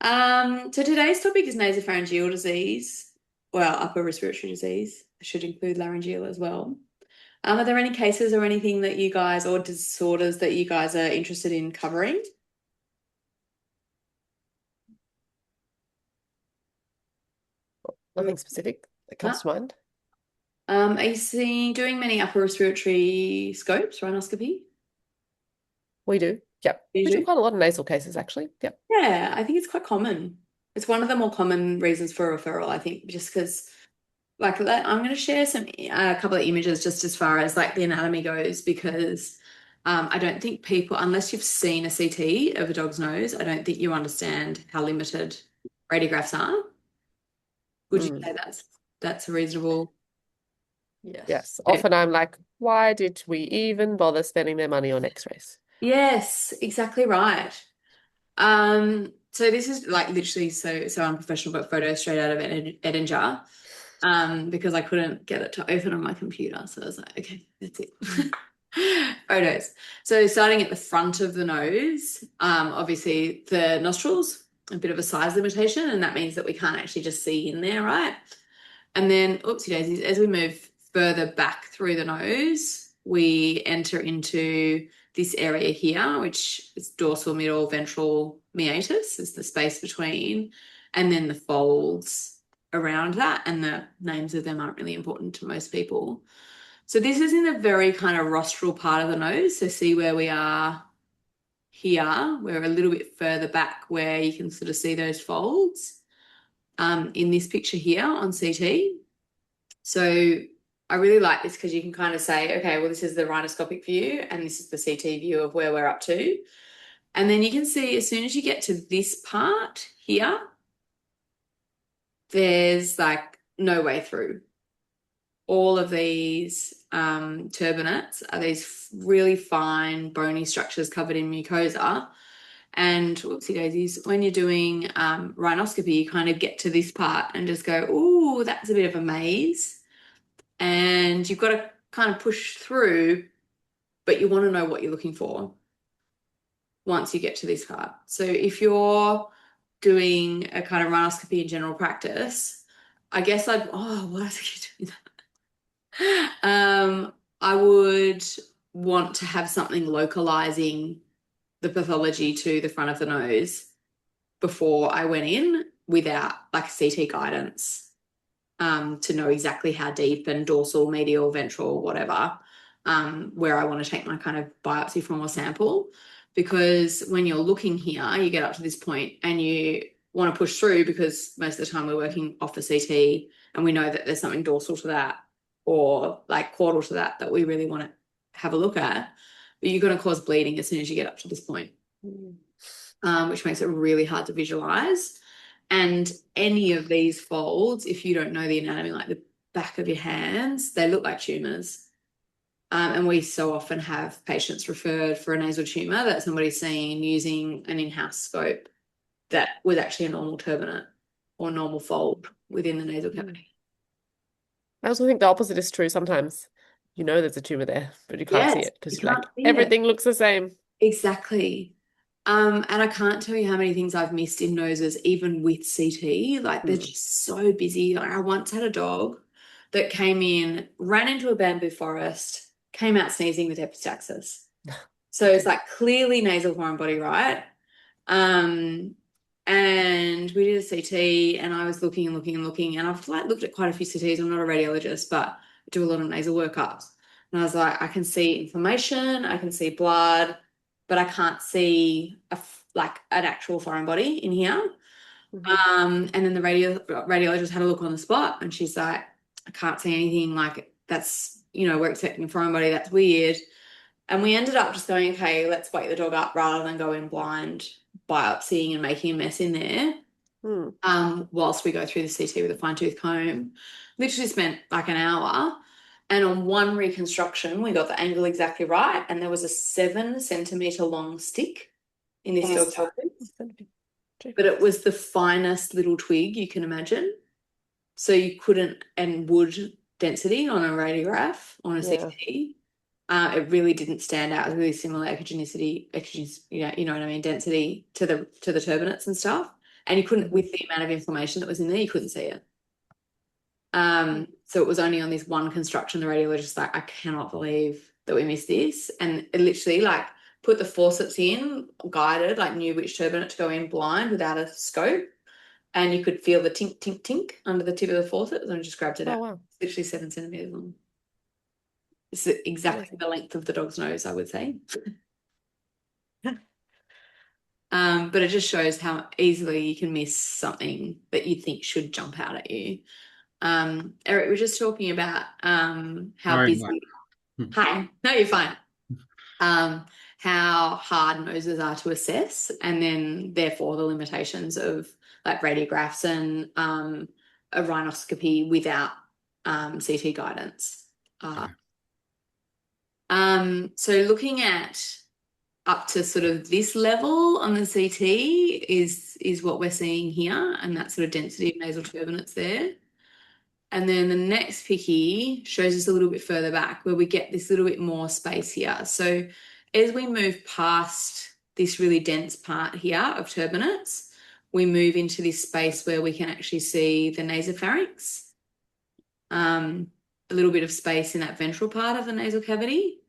So today's topic is nasopharyngeal disease, well, upper respiratory disease. It should include laryngeal as well. Are there any cases or anything that you guys, or disorders that you guys are interested in covering? Nothing specific that comes No? to mind. Are you doing many upper respiratory scopes, rhinoscopy? We do. Yep. You We do do? quite a lot of nasal cases, actually. Yep. Yeah, I think it's quite common. It's one of the more common reasons for referral, I think, just because I'm going to share a couple of images just as far as like the anatomy goes, because I don't think people, unless you've seen a CT of a dog's nose, I don't think you understand how limited radiographs are. Would you Mm. say that's a reasonable? Yes. Yeah. Often I'm like, why did we even bother spending their money on x-rays? Yes, exactly right. So this is like literally so unprofessional, but photo straight out of Edinger, because I couldn't get it to open on my computer. So I was like, okay, that's it. Photos. So starting at the front of the nose, obviously the nostrils, a bit of a size limitation, and that means that we can't actually just see in there, right? And then, oopsie daisies, as we move further back through the nose, we enter into this area here, which is dorsal, middle, ventral meatus, is the space between, and then the folds around that, and the names of them aren't really important to most people. So this is in the very kind of rostral part of the nose. So see where we are here. We're a little bit further back where you can sort of see those folds in this picture here on CT. So I really like this because you can kind of say, okay, well, this is the rhinoscopic view and this is the CT view of where we're up to. And then you can see as soon as you get to this part here, there's like no way through. All of these turbinates are these really fine bony structures covered in mucosa. And whoopsie daisies, when you're doing rhinoscopy, you kind of get to this part and just go, oh, that's a bit of a maze. And you've got to kind of push through, but you want to know what you're looking for once you get to this part. So if you're doing a kind of rhinoscopy in general practice, I guess what else are you doing? I would want to have something localizing the pathology to the front of the nose before I went in without like CT guidance, to know exactly how deep and dorsal, medial, ventral, whatever, where I want to take my kind of biopsy from or sample. Because when you're looking here, you get up to this point and you want to push through because most of the time we're working off the CT and we know that there's something dorsal to that or like caudal to that that we really want to have a look at. But you're going to cause bleeding as soon as you get up to this point, which makes it really hard to visualize. And any of these folds, if you don't know the anatomy, like the back of your hands, they look like tumors. And we so often have patients referred for a nasal tumor that somebody's seen using an in-house scope that was actually a normal turbinate or normal fold within the nasal cavity. I also think the opposite is true sometimes. You know there's a tumor there, but you can't see Yes, it because you you're can't like, see it. everything looks the same. Exactly. And I can't tell you how many things I've missed in noses, even with CT. Like they're Mm. just so busy. Like I once had a dog that came in, ran into a bamboo forest, came out sneezing with epistaxis. So it's Okay. like clearly nasal foreign body, right? Um, and we did a CT and I was looking and looking and looking, and I've like looked at quite a few CTs. I'm not a radiologist, but I do a lot of nasal workups. And I was like, I can see inflammation, I can see blood, but I can't see like an actual foreign body in here. Mhm. And then the radiologist had a look on the spot and she's like, I can't see anything, like that's, we're expecting a foreign body, that's weird. And we ended up just going, okay, let's wake the dog up rather than go in blind biopsying and making a mess in there. Mm. Whilst we go through the CT with a fine tooth comb. Literally spent like an hour. And on one reconstruction, we got the angle exactly right. And there was a 7 centimeter long stick in this dog's head. But it was the finest little twig you can imagine. So you couldn't, and wood density on a radiograph, on a Yeah. CT. It really didn't stand out. It was really similar echogenicity, you know what I mean, density to the turbinates and stuff. And you couldn't, Mhm. with the amount of inflammation that was in there, you couldn't see it. So it was only on this one construction, the radiologist like, I cannot believe that we missed this. And it literally like put the forceps in, guided, like knew which turbinate to go in blind without a scope. And you could feel the tink, tink, tink under the tip of the forceps and just grabbed it Oh, out. wow. It's literally 7 centimeters long. It's exactly Amazing. the length of the dog's nose, I would say. But it just shows how easily you can miss something that you think should jump out at you. Eric, we're just talking about how Sorry, busy. Mike. Hmm. Hi, no, you're fine. Um, how hard noses are to assess, and then therefore the limitations of like radiographs and a rhinoscopy without CT guidance. Uh, Okay. so looking at up to sort of this level on the CT is what we're seeing here, and that sort of density of nasal turbinates there. And then the next picky shows us a little bit further back where we get this little bit more space here. So as we move past this really dense part here of turbinates, we move into this space where we can actually see the nasopharynx, a little bit of space in that ventral part of the nasal cavity.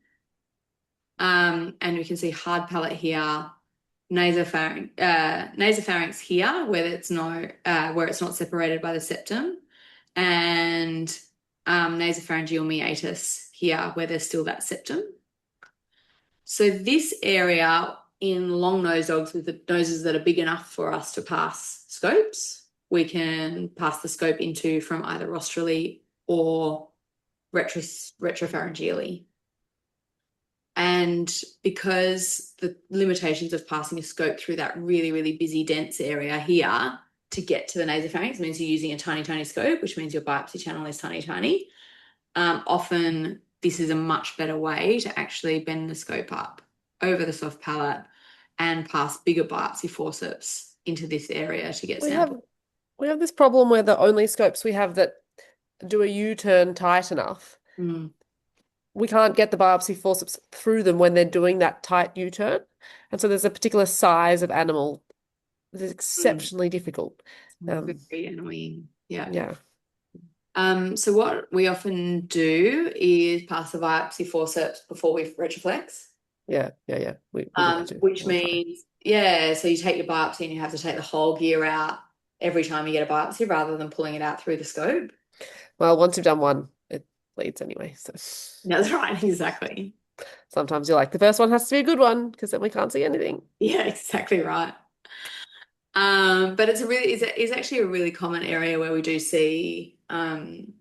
And we can see hard palate here, nasopharynx here, where it's not separated by the septum, and nasopharyngeal meatus here, where there's still that septum. So this area in long-nosed dogs with the noses that are big enough for us to pass scopes, we can pass the scope into from either rostrally or retropharyngeally. And because the limitations of passing a scope through that really, really busy, dense area here to get to the nasopharynx means you're using a tiny, tiny scope, which means your biopsy channel is tiny, tiny. Often this is a much better way to actually bend the scope up over the soft palate and pass bigger biopsy forceps into this area to get We have samples. we have this problem where the only scopes we have that do a U-turn tight enough, Mm, we can't get the biopsy forceps through them when they're doing that tight U-turn. And so there's a particular size of animal that is mm. exceptionally difficult. Very annoying. Yeah. Yeah, So what we often do is pass the biopsy forceps before we retroflex, yeah. We do that too which all the time. means, yeah, so you take your biopsy and you have to take the whole gear out every time you get a biopsy rather than pulling it out through the scope. Well, once you've done one, it bleeds anyway. So That's right, exactly. sometimes you're like, the first one has to be a good one because then we can't see anything. Yeah, exactly right. But it's actually a really common area where we do see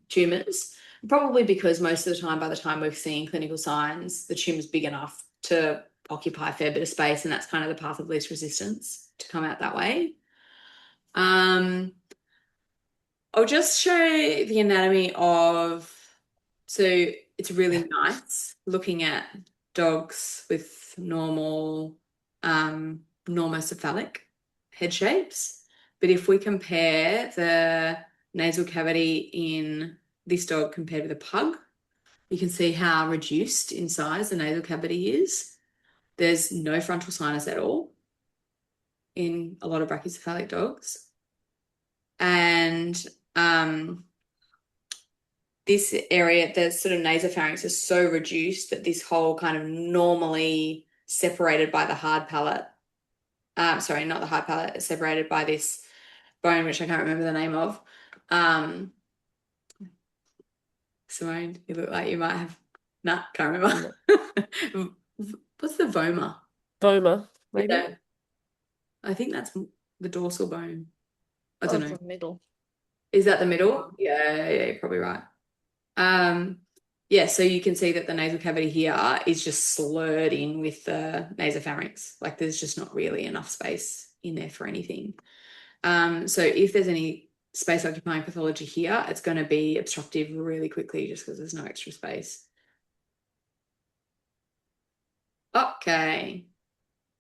tumors, probably because most of the time, by the time we're seeing clinical signs, the tumor's big enough to occupy a fair bit of space, and that's kind of the path of least resistance to come out that way. Um, I'll just show the anatomy of, so it's really nice looking at dogs with normal, normocephalic head shapes. But if we compare the nasal cavity in this dog compared with a pug, you can see how reduced in size the nasal cavity is. There's no frontal sinus at all in a lot of brachycephalic dogs. And this area, the sort of nasopharynx is so reduced that this whole kind of normally separated by the hard palate, sorry, not the hard palate, separated by this bone, which I can't remember the name of. Simone, you look like you might have, nah, can't remember. What's the voma? Voma, Is maybe? that, I think that's the dorsal bone. I Oh, don't know. the middle. Is that the middle? Yeah, you're probably right. Um, yeah, so you can see that the nasal cavity here is just slurred in with the nasopharynx. Like there's just not really enough space in there for anything. So if there's any space occupying pathology here, it's going to be obstructive really quickly just because there's no extra space. Okay,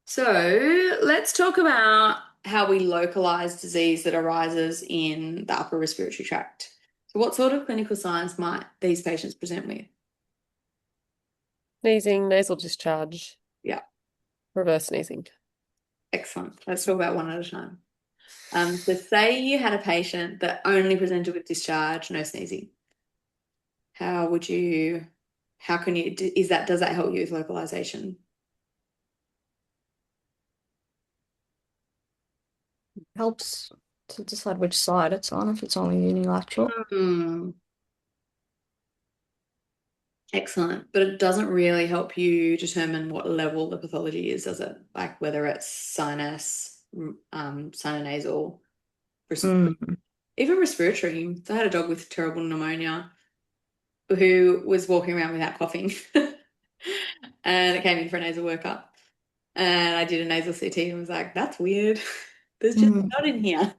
so let's talk about how we localize disease that arises in the upper respiratory tract. So what sort of clinical signs might these patients present with? Sneezing, nasal discharge, Yeah. reverse sneezing. Excellent. Let's talk about one at a time. So say you had a patient that only presented with discharge, no sneezing. How would you, how can you, does that help you with localization? Helps to decide which side it's on if it's only unilateral. Hmm. Excellent. But it doesn't really help you determine what level the pathology is, does it? Like whether it's sinus, sinonasal, res Mm. even respiratory. So I had a dog with terrible pneumonia who was walking around without coughing. And it came in for a nasal workup. And I did a nasal CT and was like, that's weird. There's just Mm. not in here.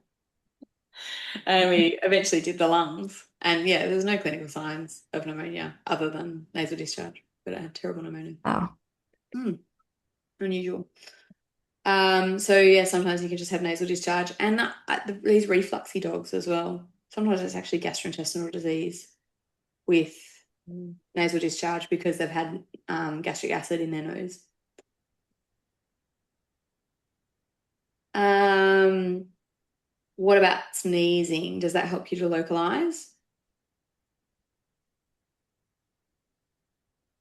And we eventually did the lungs. And yeah, there was no clinical signs of pneumonia other than nasal discharge, but I had terrible pneumonia. Wow. Hmm, unusual. So yeah, sometimes you can just have nasal discharge and these refluxy dogs as well. Sometimes it's actually gastrointestinal disease with nasal discharge because they've had gastric acid in their nose. Um, what about sneezing? Does that help you to localize?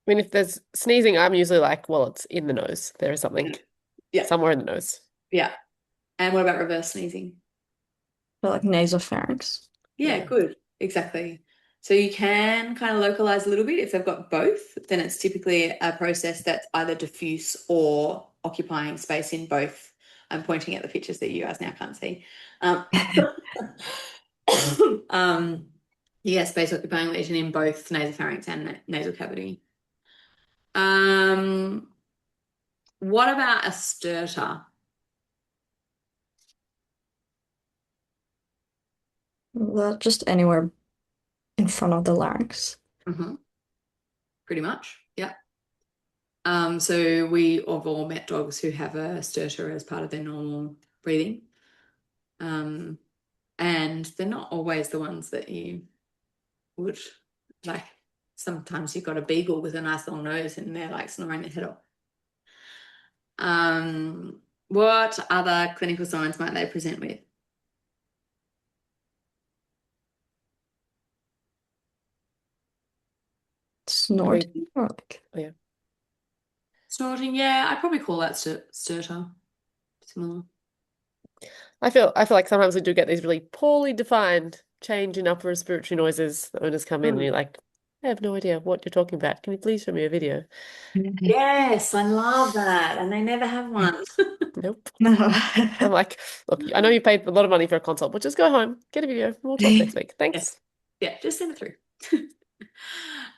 I mean, if there's sneezing, I'm usually like, well, it's in the nose. There is something Yeah, somewhere in the nose. yeah. And what about reverse sneezing? So like nasopharynx. Yeah, Yeah. good. Exactly. So you can kind of localize a little bit. If they've got both, then it's typically a process that's either diffuse or occupying space in both. I'm pointing at the pictures that you guys now can't see. Um, um, yeah, space occupying lesion in both nasopharynx and nasal cavity. Um, what about a stertor? Well, just anywhere in front of the larynx. Hmm. Pretty much. Yeah. So we have all met dogs who have a stertor as part of their normal breathing. Um, and they're not always the ones that you would like. Sometimes you've got a beagle with a nice long nose and they're like snoring their head off. What other clinical signs might they present with? Are we, Snorting or like oh, yeah. Snorting, yeah, I'd probably call that stertor. Similar. I feel like sometimes we do get these really poorly defined change in upper respiratory noises. The owners come in and Mm. you're like, I have no idea what you're talking about. Can you please show me a video? Yes, I love that. And they never have one. Nope. no. I'm like, look, I know you paid a lot of money for a consult, but just go home, get a video, and we'll talk next week. Yeah, Thanks. yeah, just send it through.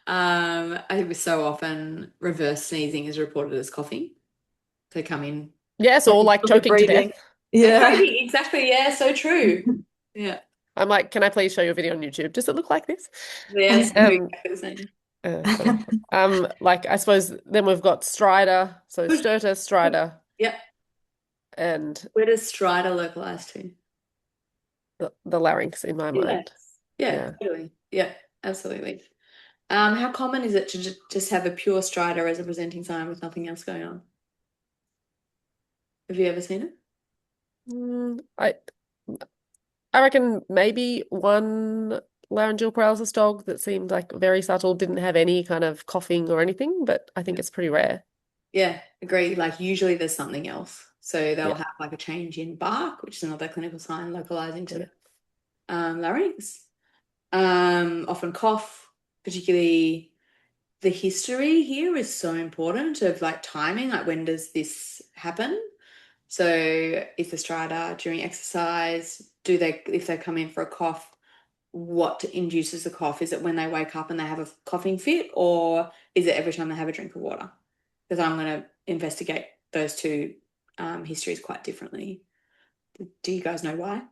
I think so often reverse sneezing is reported as coughing. They come in. Yes, or like Look at choking to breathing. death. Yeah. Exactly, exactly. Yeah, so true. Yeah. I'm like, can I please show you a video on YouTube? Does it look like this? Yeah, it's Um, exactly the same. Funny. Like I suppose then we've got stridor, so Good. stertor, Good. stridor, Yep. and Where does stridor localize to? the larynx in my mind. Yes. Yeah, Yeah. totally. Yeah, absolutely. How common is it to just have a pure stridor as a presenting sign with nothing else going on? Have you ever seen it? Mm, I reckon maybe one laryngeal paralysis dog that seemed like very subtle, didn't have any kind of coughing or anything, but I think it's pretty rare. Yeah, agree. Like usually there's something else. So they'll Yeah. have like a change in bark, which is another clinical sign localizing to Yeah. the larynx. Often cough, particularly the history here is so important of like timing, like when does this happen? So is the stridor during exercise? If they come in for a cough, what induces the cough? Is it when they wake up and they have a coughing fit, or is it every time they have a drink of water? Because I'm going to investigate those two histories quite differently. Do you guys know why?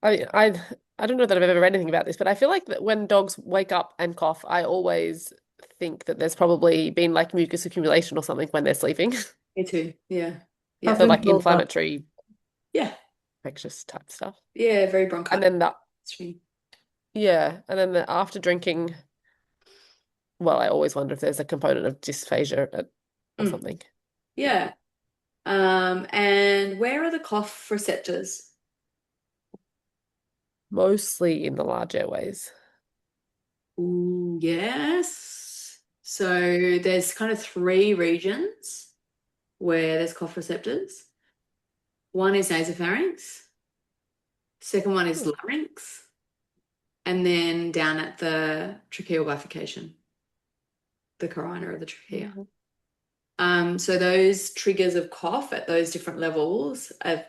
I I don't know that I've ever read anything about this, but I feel like that when dogs wake up and cough, I always think that there's probably been like mucus accumulation or something when they're sleeping. Me too. Yeah. I've Yeah. So been like told that. inflammatory, Yeah. infectious type stuff. Yeah. Very And bronchitis. then and then the after drinking, well, I always wonder if there's a component of dysphagia or Mm. something. Yeah. Yeah. And where are the cough receptors? Mostly in the large airways. Ooh, yes. So there's kind of three regions where there's cough receptors. One is nasopharynx, second one is Hmm. larynx, and then down at the tracheal bifurcation, the carina of the trachea. Mhm. So those triggers of cough at those different levels are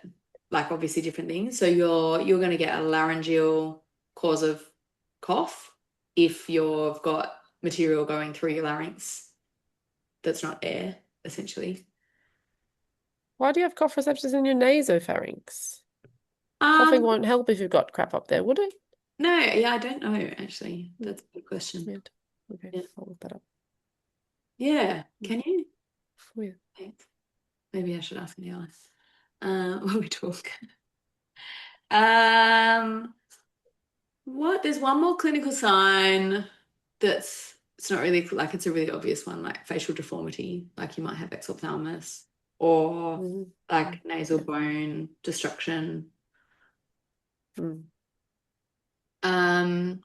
like obviously different things. So you're going to get a laryngeal cause of cough if you've got material going through your larynx that's not air, essentially. Why do you have cough receptors in your nasopharynx? Coughing Um, won't help if you've got crap up there, would it? no, yeah, I don't know actually. Hmm. That's a good question. Weird. Okay, Yeah. I'll look that up. Yeah. Hmm. Can you? Weird. Thanks. Maybe I should ask Neil. While we talk. Um, what? There's one more clinical sign that's it's not really like it's a really obvious one, like facial deformity, like you might have exophthalmos or Mhm. like nasal Yeah. bone destruction. Mm. Um,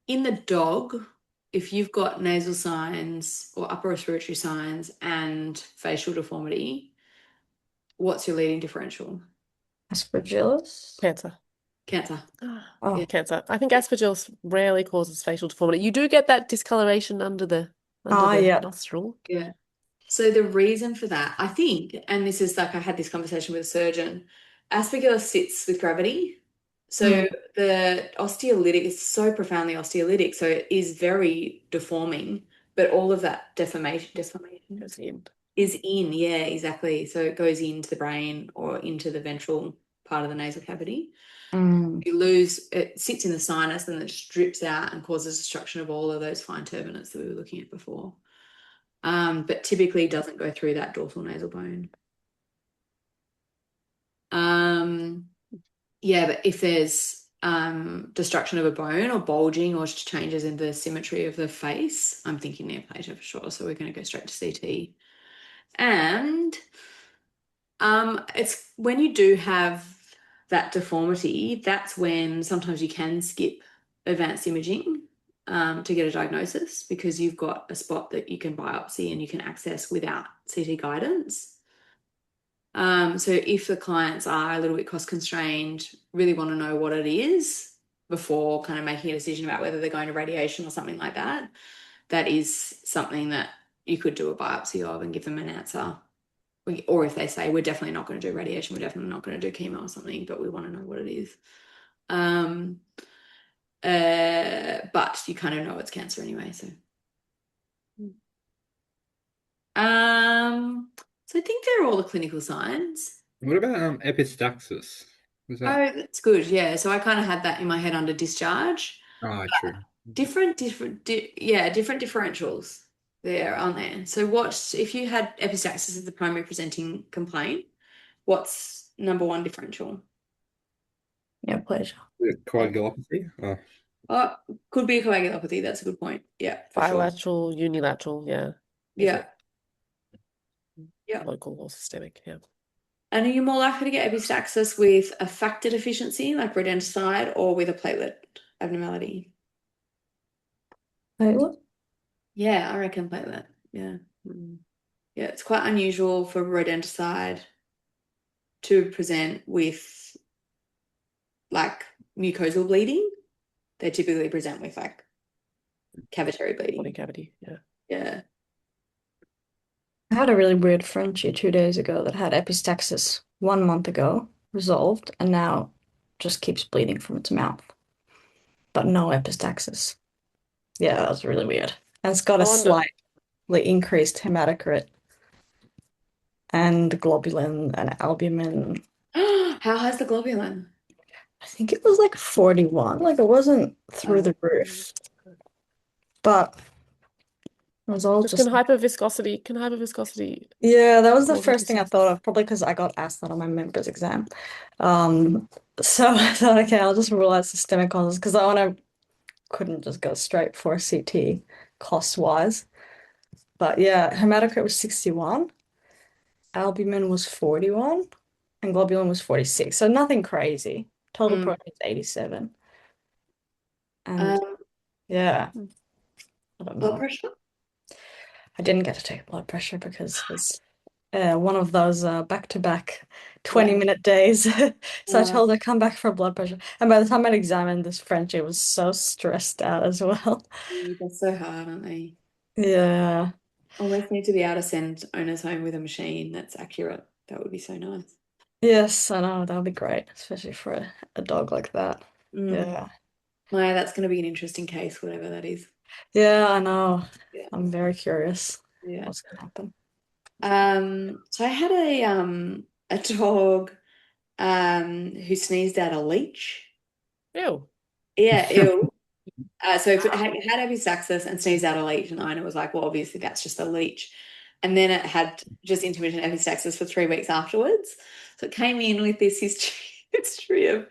in the dog, if you've got nasal signs or upper respiratory signs and facial deformity, what's your leading differential? Aspergillus. Cancer. Cancer. Yeah. Oh, Cancer. I think Aspergillus rarely causes facial deformity. You do get that discoloration under the yeah. nostril. Yeah. So the reason for that, I think, and this is like I had this conversation with a surgeon, Aspergillus sits with gravity. So Mm. the osteolytic is so profoundly osteolytic, so it is very deforming, but all of that deformation Goes in. is in, yeah, exactly. So it goes into the brain or into the ventral part of the nasal cavity. Mm. You lose, it sits in the sinus and then it strips out and causes destruction of all of those fine turbinates that we were looking at before. But typically doesn't go through that dorsal nasal bone. Um, yeah, but if there's destruction of a bone or bulging or changes in the symmetry of the face, I'm thinking neoplasia for sure. So we're going to go straight to CT. And it's when you do have that deformity, that's when sometimes you can skip advanced imaging to get a diagnosis because you've got a spot that you can biopsy and you can access without CT guidance. So if the clients are a little bit cost constrained, really want to know what it is before kind of making a decision about whether they're going to radiation or something like that, that is something that you could do a biopsy of and give them an answer. Or if they say, we're definitely not going to do radiation, we're definitely not going to do chemo or something, but we want to know what it is. But you kind of know it's cancer anyway, so. So I think they're all the clinical signs. What about epistaxis? Was that? Oh, that's good. Yeah. So I kind of had that in my head under discharge. Ah, true. Yeah, different differentials there on there. So what if you had epistaxis as the primary presenting complaint? What's number one differential? Yeah, pleasure. Coagulopathy? Oh, Oh, could be a coagulopathy. That's a good point. Yeah, for sure. Bilateral, unilateral, yeah. Is Yeah, it yeah. local or systemic? Yeah. And are you more likely to get epistaxis with a factor deficiency like rodenticide or with a platelet abnormality? Wait, what? Yeah, I reckon platelet. Yeah. Yeah, it's quite unusual for rodenticide to present with like mucosal bleeding. They typically present with like cavitary Body bleeding. cavity, yeah. Yeah. I had a really weird Frenchie 2 days ago that had epistaxis 1 month ago, resolved, and now just keeps bleeding from its mouth, but no epistaxis. Yeah, that was really weird. And it's got I a wonder, slightly increased hematocrit and globulin and albumin. How has the globulin? I think it was like 41. Like it wasn't through Oh. the roof, but it was all just just. can hyperviscosity Yeah, that was the cause first thing I thought epistaxis? of, probably because I got asked that on my members exam. So I thought, okay, I'll just rule out systemic causes because couldn't just go straight for a CT cost wise. But yeah, hematocrit was 61 albumin was 41 and globulin was 46. So nothing crazy. Total Mm. protein is 87. And Um, yeah, Mm. I don't blood know. pressure? I didn't get to take blood pressure because it was one of those back-to-back Yeah. 20-minute days. So I Uh, told her come back for blood pressure. And by the time I'd examined this Frenchie, was so stressed out as well. they're so hard, aren't they? Yeah. Almost need to be able to send owners home with a machine that's accurate. That would be so nice. Yes, I know. That would be great, especially for a dog like that. Mm. Yeah. Maya, that's going to be an interesting case, whatever that is. Yeah, I know. Yeah. I'm very curious Yeah. what's gonna happen. So I had a dog who sneezed out a leech. Ew. Yeah, ew. So it had epistaxis and sneezed out a leech, and the owner was like, "Well, obviously that's just a leech." And then it had just intermittent epistaxis for 3 weeks afterwards. So it came in with this history of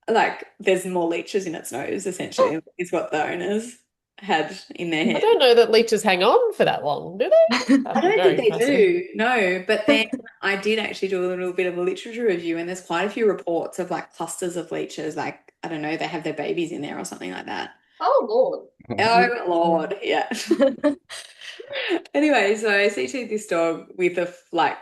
like there's more leeches in its nose, essentially, is what the owners had in their I head. don't know that leeches hang on for that long, do they? I That'd be don't very think they impressive. do, no. But then I did actually do a little bit of a literature review, and there's quite a few reports of like clusters of leeches, like I don't know, they have their babies in there or something like that. Oh, Lord. Oh Lord, yeah. Anyway, so I CT'd this dog with a like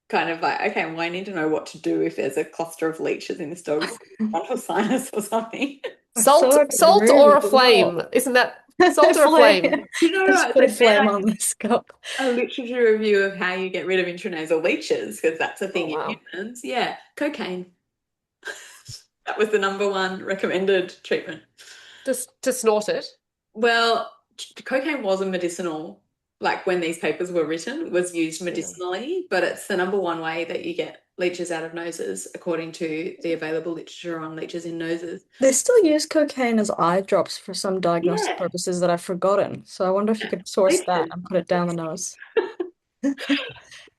kind of like, okay, well, I need to know what to do if there's a cluster of leeches in this dog's frontal sinus or something. I saw it in the Salt room or a as well. flame? Isn't that salt or a flame? You know Just what? put So a then flame I on the scope. a literature review of how you get rid of intranasal leeches because that's a Oh, thing in wow. humans. Yeah, cocaine. That was the number one recommended treatment. Just to snort it. Well, cocaine was a medicinal, like when these papers were written, was used Yeah. medicinally, but it's the number one way that you get leeches out of noses, according to the available literature on leeches in noses. They still use cocaine as eye drops for some diagnostic Yeah, purposes that I've forgotten. So I wonder if you could source that leeches. and put it down the nose.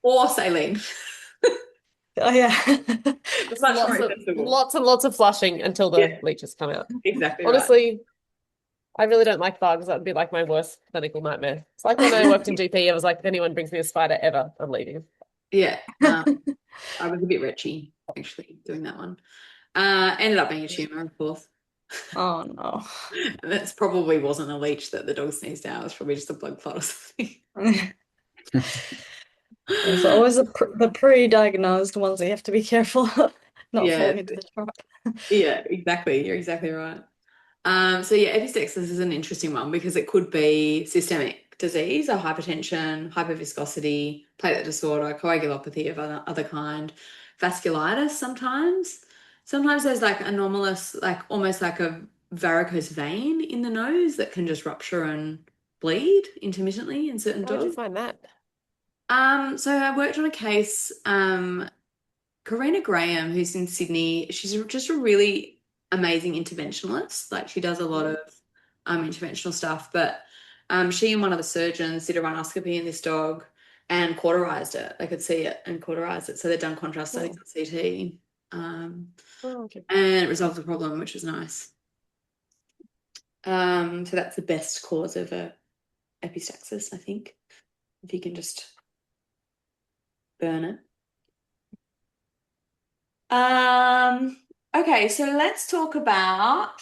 Or saline. Oh yeah. It's Just much more accessible. lots and lots of flushing until Yeah, the leeches come out. exactly right. Honestly, I really don't like bugs. That would be like my worst clinical nightmare. It's like when I worked in GP, I was like, if anyone brings me a spider ever, I'm leaving. Yeah, I was a bit retchy actually doing that one. Ended up being a tumor, of course. Oh no. And that's probably wasn't a leech that the dog sneezed out. It was probably just a blood clot or something. There's always the pre-diagnosed ones that you have to be careful of not Yeah, falling into the trap. yeah, exactly. You're exactly right. So yeah, epistaxis is an interesting one because it could be systemic disease or hypertension, hyperviscosity, platelet disorder, coagulopathy of other kind, vasculitis sometimes. Sometimes there's like anomalous, like almost like a varicose vein in the nose that can just rupture and bleed intermittently in certain How would you dogs. find that? So I worked on a case, Karina Graham, who's in Sydney, she's just a really amazing interventionalist. Like she does a lot of interventional stuff, but she and one of the surgeons did a rhinoscopy in this dog and cauterized it. They could see it and cauterized it. So they've done contrast studies Oh, on CT, okay. and it resolved the problem, which was nice. So that's the best cause of a epistaxis, I think, if you can just burn it. Okay, so let's talk about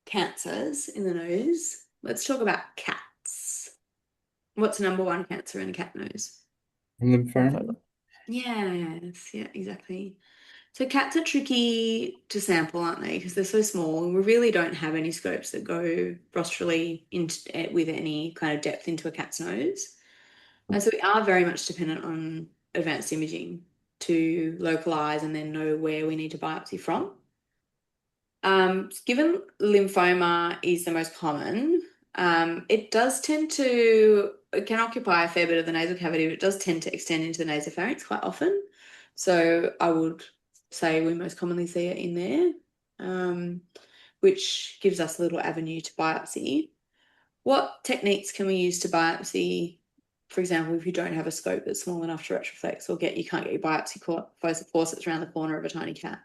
cancers in the nose. Let's talk about cats. What's number one cancer in a cat nose? Lymphoma. Yes, yeah, exactly. So cats are tricky to sample, aren't they? Because they're so small, and we really don't have any scopes that go rostrally with any kind of depth into a cat's nose. And so we are very much dependent on advanced imaging to localize and then know where we need to biopsy from. Given lymphoma is the most common, it does tend to, it can occupy a fair bit of the nasal cavity, but it does tend to extend into the nasopharynx quite often. So I would say we most commonly see it in there, which gives us a little avenue to biopsy. What techniques can we use to biopsy, for example, if you don't have a scope that's small enough to retroflex or you can't get your biopsy faucets around the corner of a tiny cat?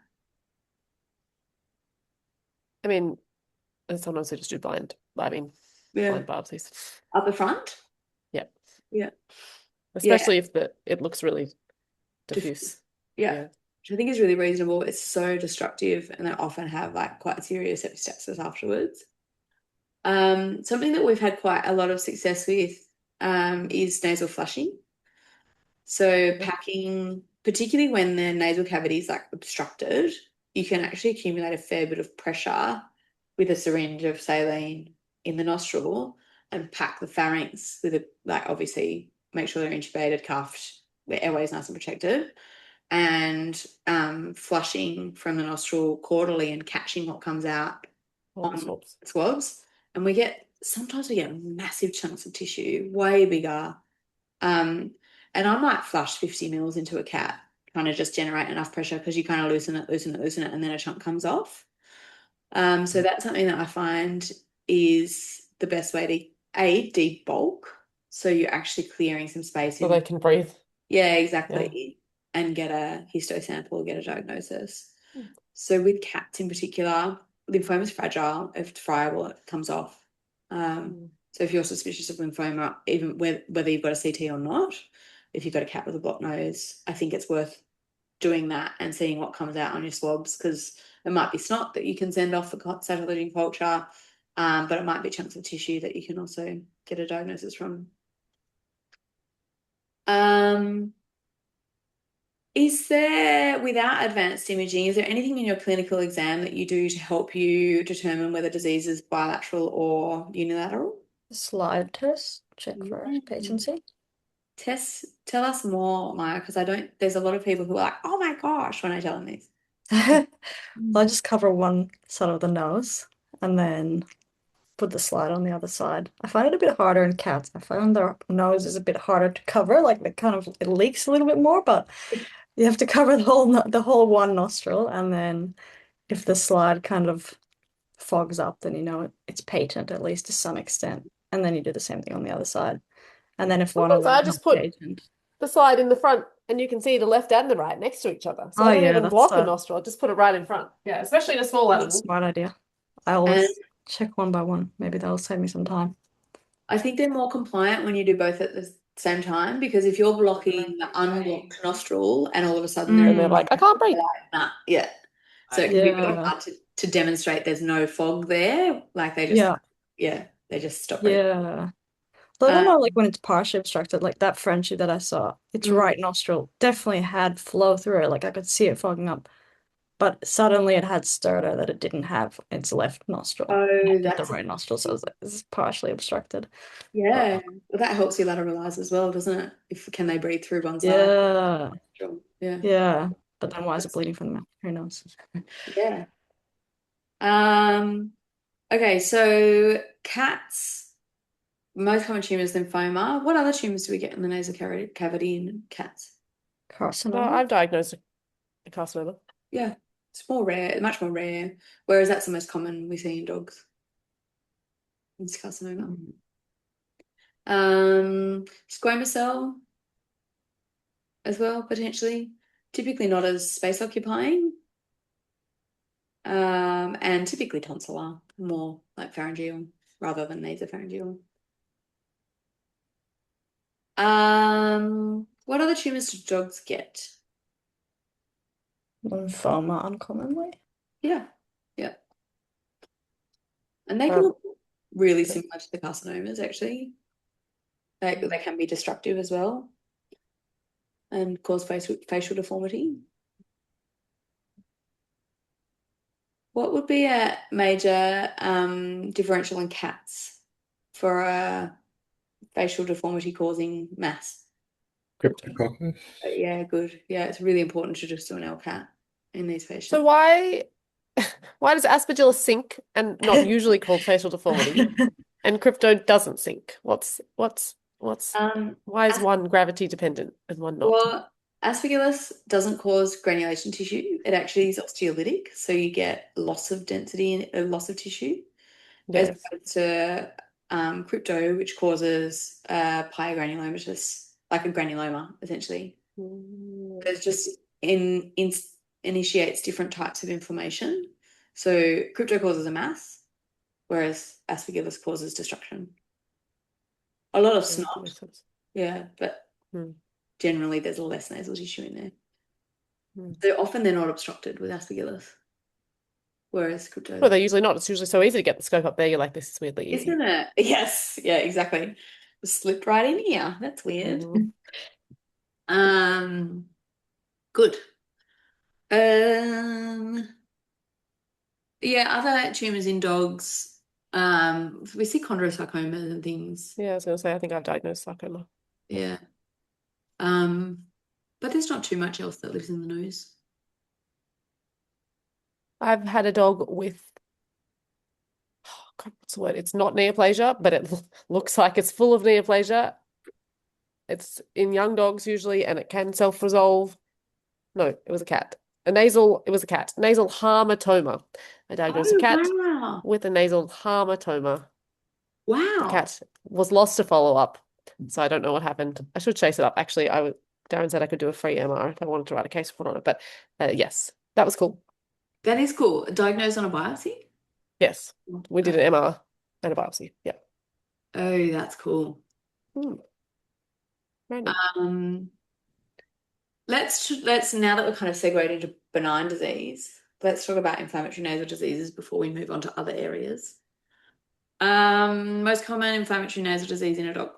I mean, and sometimes they just do blind Yeah. biopsies. Up the front? Yeah. Yeah. Yeah. Especially if it looks really diffuse. Yeah. Yeah. Which I think is really reasonable. It's so destructive, and they often have like quite serious epistaxis afterwards. Something that we've had quite a lot of success with is nasal flushing. So packing, particularly when the nasal cavity is like obstructed, you can actually accumulate a fair bit of pressure with a syringe of saline in the nostril and pack the pharynx with a, like, obviously make sure they're intubated, cuffed, their airway is nice and protected, and flushing from the nostril quarterly and catching what comes out on swabs. And sometimes we get massive chunks of tissue, way bigger. And I might flush 50 mils into a cat, kind of just generate enough pressure because you kind of loosen it, and then a chunk comes off. So that's something that I find is the best way to deep bulk. So you're actually clearing some space So they can breathe. Yeah, exactly. And get a histo sample, get a diagnosis. So with cats in particular, lymphoma is fragile. If it's friable, it comes off. So if you're suspicious of lymphoma, even whether you've got a CT or not, if you've got a cat with a blocked nose, I think it's worth doing that and seeing what comes out on your swabs, because it might be snot that you can send off for cytology culture, but it might be chunks of tissue that you can also get a diagnosis from. Is there, without advanced imaging, is there anything in your clinical exam that you do to help you determine whether disease is bilateral or unilateral? Slide test, check for patency. Tell us more, Maya, because there's a lot of people who are like, oh my gosh, when I tell them this. I just cover one side of the nose and then put the slide on the other side. I find it a bit harder in cats. I find their nose is a bit harder to cover, like it leaks a little bit more, but you have to cover the whole one nostril, and then if the slide kind of fogs up, then you know it's patent, at least to some extent. And then you do the same thing on the other side. And then if one of Sometimes them I is just not put patent. the slide in the front, and you can see the left and the right next to each other. So Oh I don't yeah, even that's block a nostril. I just put it right in front. Yeah, especially in a small a animal. smart idea. I And always check one by one. Maybe that'll save me some time. I think they're more compliant when you do both at the same time, because if you're blocking the unblocked nostril and all of a sudden And they're like, I can't breathe. nah, yeah. So it can be really Yeah. hard to demonstrate there's no fog there. Like they just stop breathing. Yeah. So I don't know, like when it's partially obstructed, like that Frenchie that I saw, its right nostril definitely had flow through it. Like I could see it fogging up. But suddenly it had stertor that it didn't have its left nostril. Oh, The that's right nostril, so I was like, this is partially obstructed. yeah. Well, that helps you lateralize as well, doesn't it? Can they breathe through one side? Yeah. Yeah. Yeah. But then why is it bleeding from the mouth? Who knows? Yeah. Okay, so cats, most common tumor is lymphoma. What other tumors do we get in the nasal cavity in cats? No, Carcinoma? I've diagnosed a carcinoma. Yeah, it's more rare, much more rare. Whereas that's the most common we see in dogs. It's carcinoma. Squamous cell as well, potentially. Typically not as space occupying. And typically tonsillar, more like pharyngeal rather than nasopharyngeal. What other tumors do dogs get? Lymphoma uncommonly. Yeah. And they can look really similar to the carcinomas, actually. They can be destructive as well and cause facial deformity. What would be a major differential in cats for a facial deformity causing mass? Cryptococcus. Yeah, good. Yeah, it's really important to just do an LCAT in these patients. So why does Aspergillus sink and not usually called facial deformity, and crypto doesn't sink? Why is one gravity dependent and one not? Well, Aspergillus doesn't cause granulation tissue. It actually is osteolytic, so you get loss of density and loss of tissue, as Yes. opposed to crypto, which causes pyogranulomatous, like a granuloma, essentially. It just initiates different types of inflammation. So crypto causes a mass, whereas Aspergillus causes destruction. A lot of snot. Makes sense. Yeah, but generally there's less nasal tissue in there. Mm. So often they're not obstructed with aspergillus, whereas Well, cryptos, they're usually not. It's usually so easy to get the scope up there. You're like, this is weirdly easy. isn't it? Yes, yeah, exactly. Slipped right in here. That's weird. Mhm. Good. Um, yeah, other tumors in dogs. We see chondrosarcomas and things. Yeah, I was going to say, I think I've diagnosed sarcoma. Yeah. But there's not too much else that lives in the nose. I've had a dog with, oh God, what's the word? It's not neoplasia, but it looks like it's full of neoplasia. It's in young dogs usually, and it can self-resolve. No, it was a cat. It was a cat. Nasal hamartoma. I diagnosed a Oh, cat wow. with a nasal hamartoma. The Wow. cat was lost to follow-up, so I don't know what happened. I should chase it up. Actually, Darren said I could do a free MR if I wanted to write a case report on it, but yes, that was cool. That is cool. Diagnosed on a biopsy? Yes, we did an MR and a biopsy. Yeah. Oh, that's cool. Random. Let's now that we're kind of segued into benign disease, let's talk about inflammatory nasal diseases before we move on to other areas. Most common inflammatory nasal disease in a dog.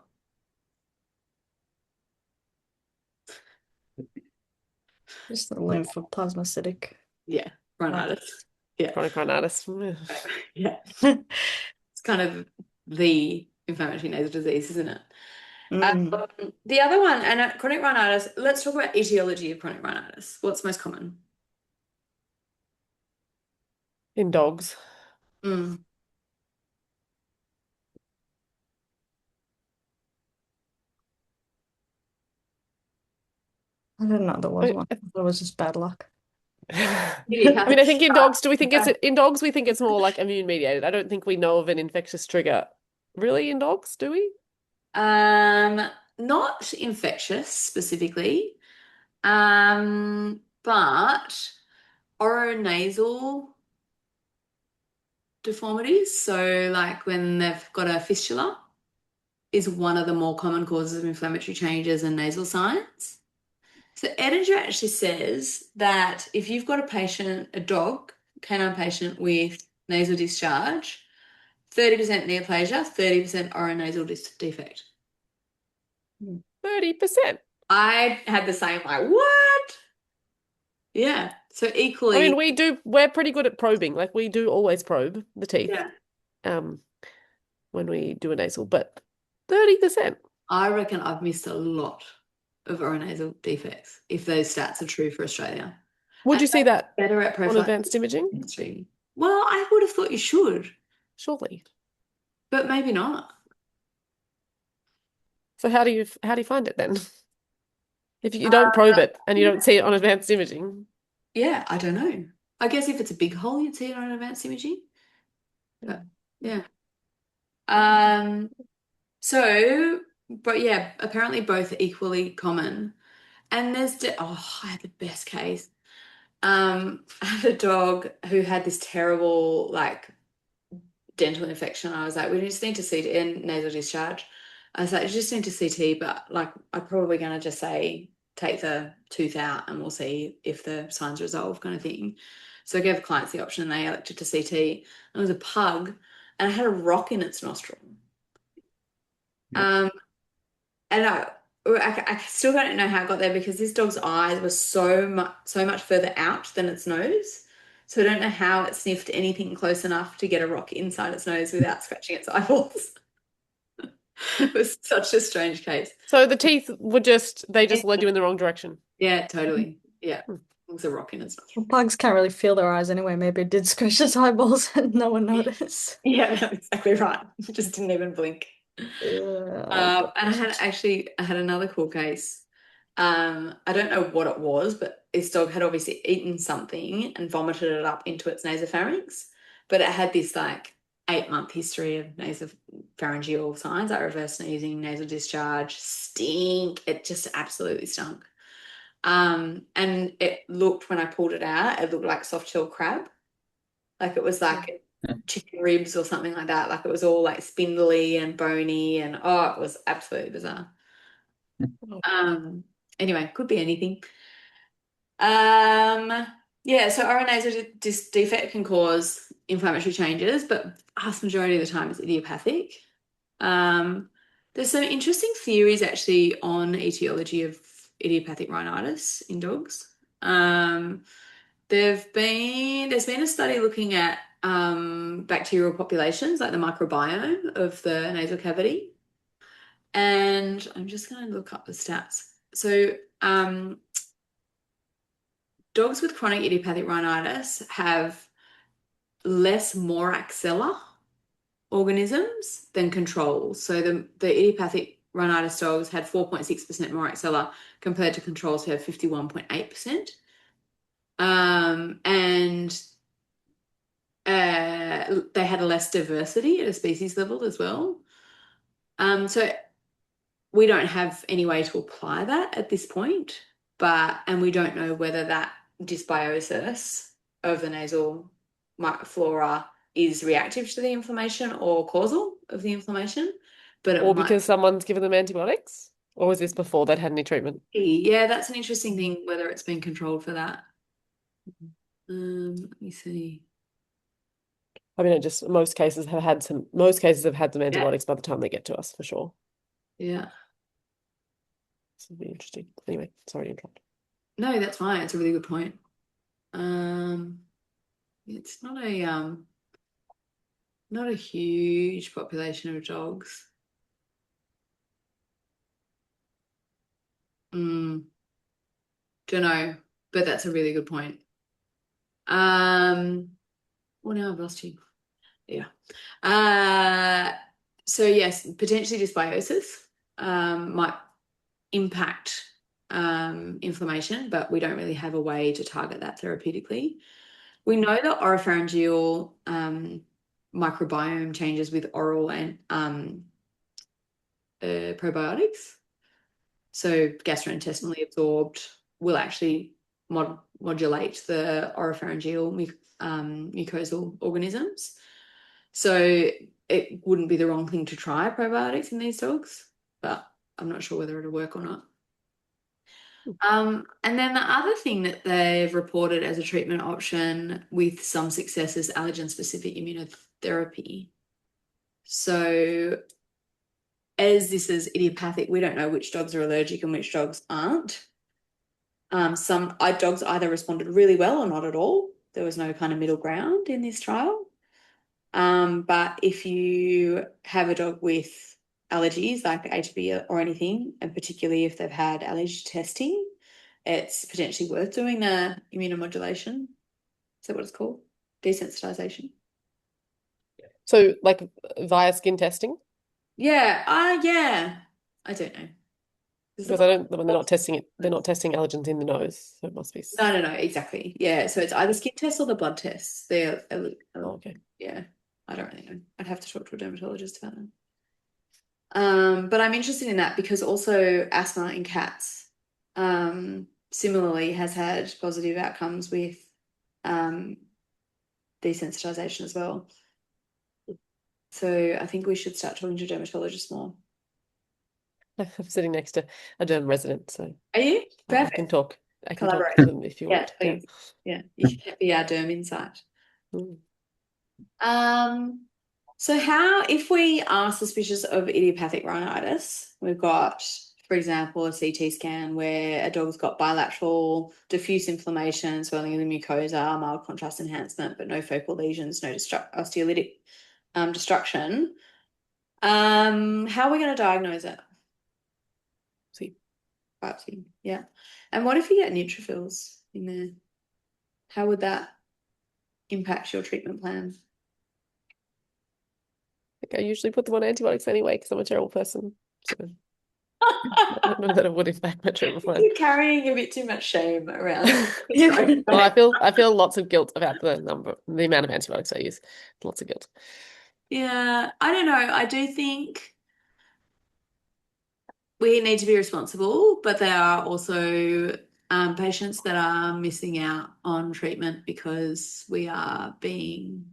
Just the lymphoplasmacytic. Yeah, rhinitis. Yeah, Chronic rhinitis. yeah. It's kind of the inflammatory nasal disease, isn't it? The other one, and chronic rhinitis, let's talk about etiology of chronic rhinitis. What's most common? In dogs. Mm. I didn't know there was I, one. I thought it was just bad luck. I mean, I think in dogs, in dogs we think it's more like immune mediated. I don't think we know of an infectious trigger. Really, in dogs, do we? Not infectious specifically, but oronasal deformities. So, like when they've got a fistula, is one of the more common causes of inflammatory changes and nasal signs. So, Edinger actually says that if you've got a dog, canine patient with nasal discharge, 30% neoplasia, 30% oronasal defect. 30%. I had the same, like, what? Yeah. So I equally, mean, we're pretty good at probing. Like we do always probe the teeth yeah, when we do a nasal, but 30%. I reckon I've missed a lot of oronasal defects if those stats are true for Australia. Would And you see that better at on advanced imaging? profiling? Well, I would have thought you should, Surely. but maybe not. So how do you find it then? If you don't probe it and you don't see it on advanced imaging. Yeah, I don't know. I guess if it's a big hole, you'd see it on advanced imaging. But yeah. But yeah, apparently both are equally common. And I had the best case. I had a dog who had this terrible like dental infection. I was like, we just need to CT and nasal discharge. I was like, you just need to CT, but like I'm probably gonna just say take the tooth out and we'll see if the signs resolve kind of thing. So I gave the clients the option and they elected to CT. And it was a pug and it had a rock in its nostril. Um, and I still don't know how it got there because this dog's eyes were so much further out than its nose. So I don't know how it sniffed anything close enough to get a rock inside its nose without scratching its eyeballs. It was such a strange case. So the teeth they just led you in the wrong direction. Yeah, totally. Yeah. Hmm. It was a rock in its Well, nostril. bugs can't really feel their eyes anyway. Maybe it did scratch its eyeballs and no one noticed. Yeah, that's exactly right. Just didn't even blink. And I had another cool case. I don't know what it was, but this dog had obviously eaten something and vomited it up into its nasopharynx, but it had this like 8-month history of nasopharyngeal signs, like reverse sneezing, nasal discharge, stink. It just absolutely stunk. And it looked, when I pulled it out, it looked like soft shell crab. Like it was like chicken ribs or something like that. Like it was all like spindly and bony and it was absolutely bizarre. Anyway, could be anything. Yeah, so oronasal defect can cause inflammatory changes, but vast majority of the time it's idiopathic. There's some interesting theories actually on etiology of idiopathic rhinitis in dogs. There's been a study looking at bacterial populations, like the microbiome of the nasal cavity. And I'm just going to look up the stats. So dogs with chronic idiopathic rhinitis have less Moraxella organisms than controls. So the idiopathic rhinitis dogs had 4.6% Moraxella compared to controls who have 51.8%. And they had a less diversity at a species level as well. So we don't have any way to apply that at this point, and we don't know whether that dysbiosis of the nasal flora is reactive to the inflammation or causal of the inflammation. But Or because someone's given them antibiotics? Or was this before they'd had any treatment? Yeah, that's an interesting thing, whether it's been controlled for that. Let me see. I mean, most cases have had some antibiotics by the time they get to us, for sure. Yeah. This would be interesting. Anyway, sorry to interrupt. No, that's fine. It's a really good point. It's not a huge population of dogs. Don't know, but that's a really good point. Well, now I've lost you. Yeah. So yes, potentially dysbiosis might impact inflammation, but we don't really have a way to target that therapeutically. We know that oropharyngeal microbiome changes with oral and probiotics. So gastrointestinally absorbed will actually modulate the oropharyngeal mucosal organisms. So it wouldn't be the wrong thing to try probiotics in these dogs, but I'm not sure whether it'll work or not. And then the other thing that they've reported as a treatment option with some success is allergen-specific immunotherapy. So as this is idiopathic, we don't know which dogs are allergic and which dogs aren't. Some dogs either responded really well or not at all. There was no kind of middle ground in this trial. But if you have a dog with allergies like HB or anything, and particularly if they've had allergy testing, it's potentially worth doing the immunomodulation. Is that what it's called? Desensitization. So, like via skin testing? Yeah. Yeah. I don't know. Because when they're not testing it, they're not testing allergens in the nose, so it must be. No, exactly. Yeah, so it's either skin tests or the blood tests. They're okay. Yeah, I don't really know. I'd have to talk to a dermatologist about them. But I'm interested in that because also asthma in cats similarly has had positive outcomes with desensitization as well. So I think we should start talking to dermatologists more. I'm sitting next to a derm resident, so are you? Perfect. I can talk Collaborate. to them if you want. Please. Yeah, you can be our derm insight. So if we are suspicious of idiopathic rhinitis, we've got, for example, a CT scan where a dog's got bilateral diffuse inflammation, swelling of the mucosa, mild contrast enhancement, but no focal lesions, no osteolytic destruction. How are we going to diagnose it? Biopsy, yeah. And what if you get neutrophils in there? How would that impact your treatment plan? I usually put them on antibiotics anyway because I'm a terrible person. So I don't know that it would impact my treatment plan. You're carrying a bit too much shame around. Well, I feel lots of guilt about the amount of antibiotics I use. Lots of guilt. Yeah, I don't know. I do think we need to be responsible, but there are also patients that are missing out on treatment because we are being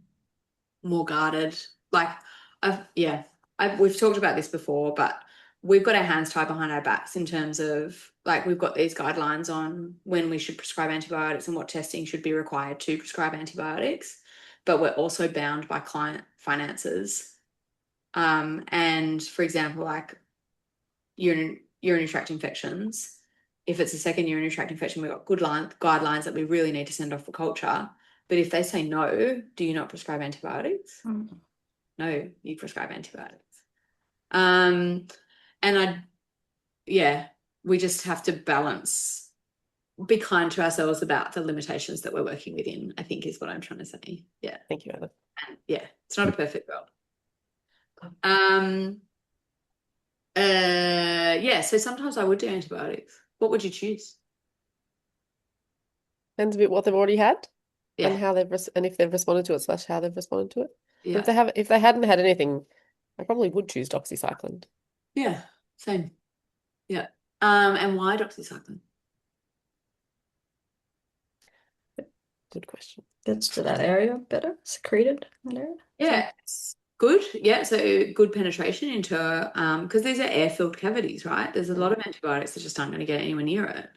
more guarded. We've talked about this before, but we've got our hands tied behind our backs in terms of like we've got these guidelines on when we should prescribe antibiotics and what testing should be required to prescribe antibiotics, but we're also bound by client finances. And for example, like urinary tract infections, if it's a second urinary tract infection, we've got good guidelines that we really need to send off for culture. But if they say no, do you not prescribe antibiotics? No, you prescribe antibiotics. And we just have to balance, be kind to ourselves about the limitations that we're working within, I think is what I'm trying to say. Yeah. Thank you, Anna. And it's not a perfect world. So sometimes I would do antibiotics. What would you choose? Depends a bit what they've already had and Yeah. how and if they've responded to it / how they've responded to it. But Yeah. if they hadn't had anything, I probably would choose doxycycline. Yeah. Same. Yeah. And why doxycycline? Good question. Gets to that area better, secreted in that area. Yeah, it's good. Yeah, so good penetration into because these are air-filled cavities, right? There's a lot of antibiotics that just aren't going to get anywhere near it.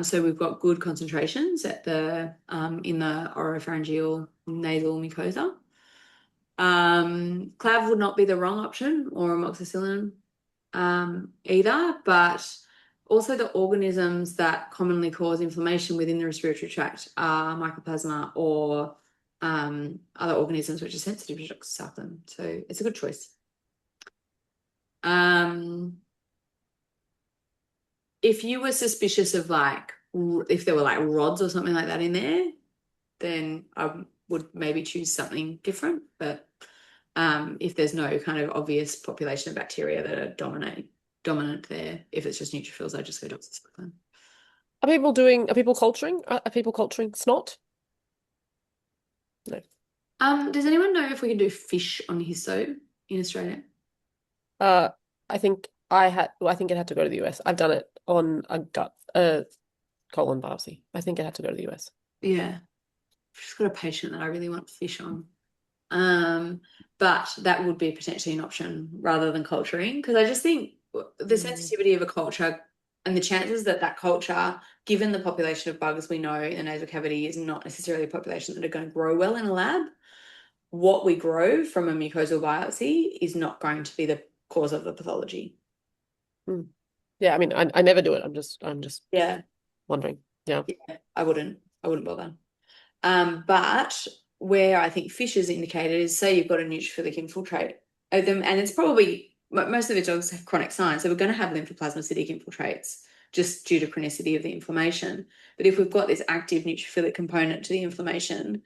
So we've got good concentrations at the in the oropharyngeal nasal mucosa. Clav would not be the wrong option, or amoxicillin either, but also the organisms that commonly cause inflammation within the respiratory tract are mycoplasma or other organisms which are sensitive to doxycycline. So it's a good choice. If you were suspicious of like, if there were like rods or something like that in there, then I would maybe choose something different. But if there's no kind of obvious population of bacteria that are dominant there, if it's just neutrophils, I just go doxycycline. Are people culturing? Are people culturing snot? No. Does anyone know if we can do fish on histo in Australia? I think it had to go to the US. I've done it on a colon biopsy. I think it had to go to the US. Yeah. I've just got a patient that I really want fish on. But that would be potentially an option rather than culturing, because I just think the sensitivity of a culture and the chances that culture, given the population of bugs we know in the nasal cavity, is not necessarily a population that are going to grow well in a lab. What we grow from a mucosal biopsy is not going to be the cause of the pathology. Yeah, I mean, I never do it. I'm just wondering. Yeah. I wouldn't bother. But where I think fish is indicated is, say you've got a neutrophilic infiltrate of them, and it's probably most of the dogs have chronic signs, so we're going to have lymphoplasmacytic infiltrates just due to chronicity of the inflammation. But if we've got this active neutrophilic component to the inflammation,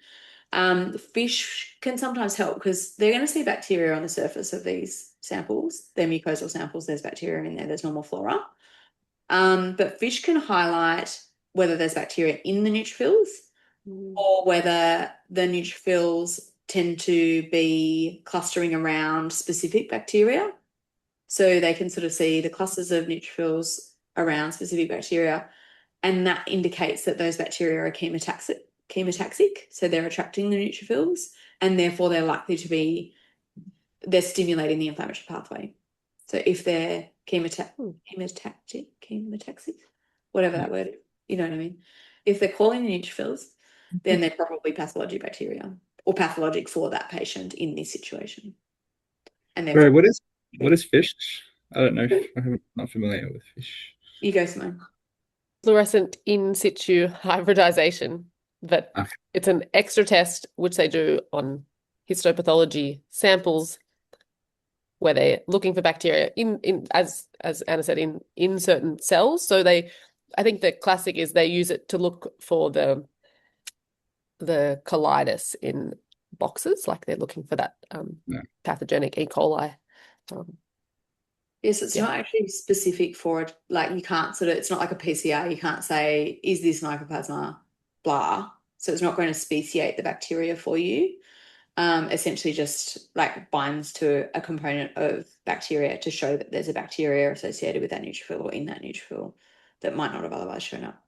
fish can sometimes help because they're going to see bacteria on the surface of these samples. They're mucosal samples, there's bacteria in there, there's normal flora. But fish can highlight whether there's bacteria in the neutrophils or whether the neutrophils tend to be clustering around specific bacteria. So they can sort of see the clusters of neutrophils around specific bacteria, and that indicates that those bacteria are chemotaxic, so they're attracting the neutrophils, and therefore they're stimulating the inflammatory pathway. So if they're chemotaxic, whatever that word is, you know what I mean? If they're calling the neutrophils, then they're probably pathologic bacteria or pathologic for that patient in this situation. And Sorry, what is fish? I don't know. I'm not familiar with fish. You go, Simone. Fluorescent in situ hybridization, but Okay. it's an extra test which they do on histopathology samples where they're looking for bacteria in as Anna said, in certain cells. So I think the classic is they use it to look for the colitis in boxes, like they're looking for that pathogenic E. coli. Yes, it's not actually specific for it. Like you can't it's not like a PCR. You can't say, is this mycoplasma, blah. So it's not going to speciate the bacteria for you. Essentially just like binds to a component of bacteria to show that there's a bacteria associated with that neutrophil or in that neutrophil that might not have otherwise shown up.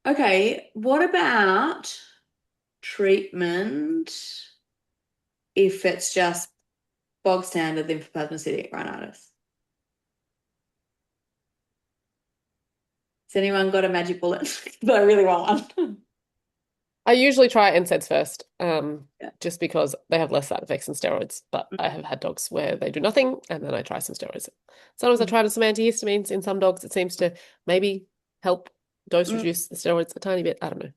Okay, what about treatment if it's just bog standard lymphoplasmacytic rhinitis. Has anyone got a magic bullet? But I really want one. I usually try NSAIDs first, Yeah. just because they have less side effects than steroids. But I have had dogs where they do nothing, and then I try some steroids. Sometimes I try some antihistamines. In some dogs, it seems to maybe help dose reduce the steroids a tiny bit. I don't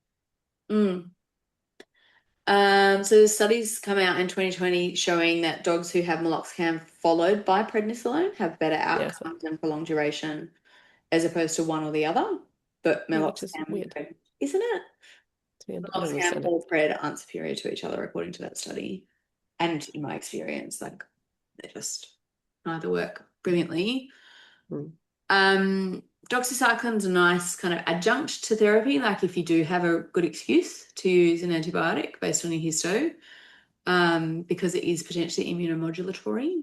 know. So the studies come out in 2020 showing that dogs who have meloxicam followed by prednisolone have better outcomes and prolonged duration as opposed to one or the other. But Yeah, which is meloxicam, weird. isn't it? I don't Meloxicam understand it. or pred aren't superior to each other according to that study. And in my experience, like they just neither work brilliantly. Doxycycline's a nice kind of adjunct to therapy, like if you do have a good excuse to use an antibiotic based on your histo, because it is potentially immunomodulatory.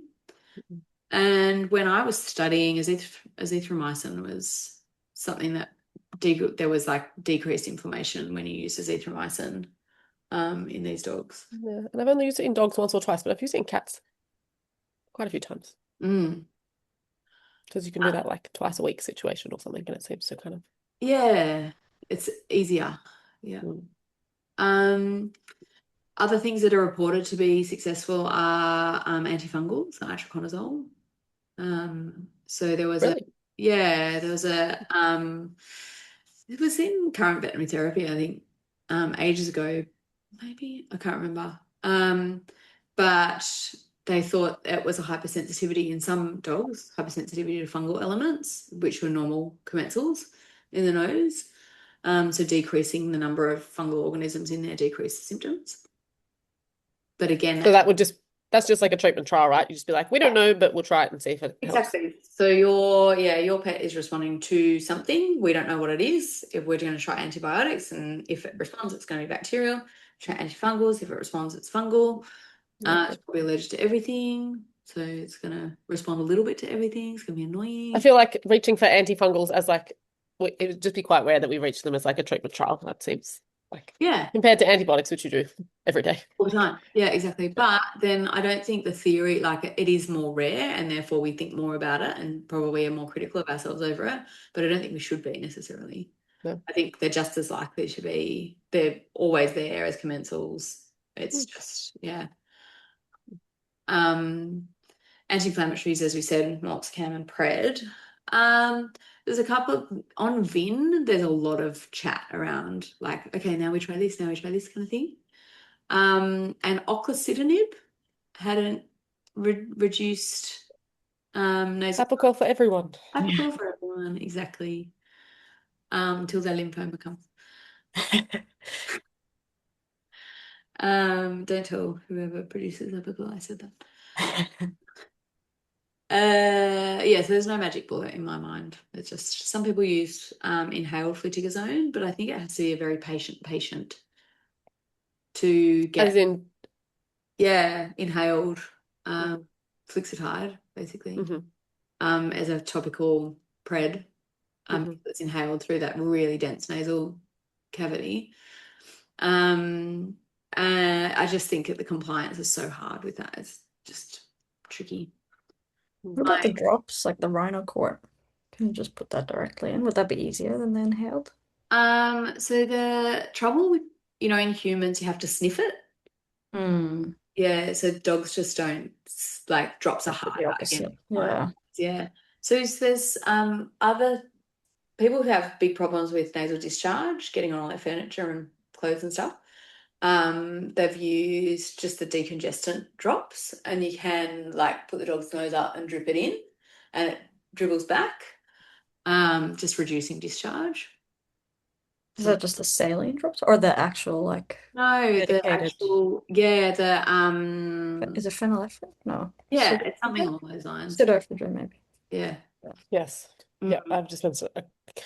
And when I was studying, azithromycin was something that there was like decreased inflammation when you use azithromycin in these dogs. Yeah, and I've only used it in dogs once or twice, but I've used it in cats quite a few times. Because you can do that like twice a week situation or something, and it seems to kind of it's easier. Other things that are reported to be successful are antifungals, itraconazole. So there was really. it was in current veterinary therapy, I think, ages ago, maybe, I can't remember. But they thought it was a hypersensitivity in some dogs, hypersensitivity to fungal elements, which were normal commensals in the nose. So decreasing the number of fungal organisms in there decreased the symptoms. But again, So that's just like a treatment trial, right? You just be like, we don't know, but we'll try it and see if it helps. exactly. So your pet is responding to something. We don't know what it is. If we're going to try antibiotics, and if it responds, it's going to be bacterial. Try antifungals. If it responds, it's fungal. It's probably allergic to everything. So it's going to respond a little bit to everything. It's going to be annoying. I feel like reaching for antifungals as like, it would just be quite rare that we reach them as like a treatment trial. That seems like, compared to antibiotics, which you do every day. All the time. Yeah, exactly. But then I don't think the theory, like it is more rare and therefore we think more about it and probably are more critical of ourselves over it. But I don't think we should be necessarily. No. I think they're just as likely to be, they're always there as commensals. It's just, anti-inflammatories, as we said, meloxicam and pred. There's a couple on VIN, there's a lot of chat around like, okay, now we try this kind of thing. And oclacitinib hadn't reduced nasal. Apoquel for everyone. Apoquel for everyone, exactly. Until their lymphoma comes. Don't tell whoever produces Apoquel I said that. So there's no magic bullet in my mind. It's just some people use inhaled fluticasone, but I think it has to be a very patient to get. As in, inhaled Flixitide, basically, as a topical pred. That's inhaled through that really dense nasal cavity. I just think that the compliance is so hard with that. It's just tricky. What about the drops, like the Rhinocort? Can you just put that directly in? Would that be easier than the inhaled? So the trouble with, in humans, you have to sniff it. Yeah, so dogs just don't, like, drops are hard. The opposite. Yeah. So there's other people who have big problems with nasal discharge, getting on all their furniture and clothes and stuff. They've used just the decongestant drops, and you can like put the dog's nose up and drip it in, and it dribbles back, just reducing discharge. Is that just the saline drops or the actual like? No, medicated. the actual, is it phenylephrine? No. It's something along those lines. Pseudoephedrine, maybe. Yeah. Yes. Yeah, I've just been a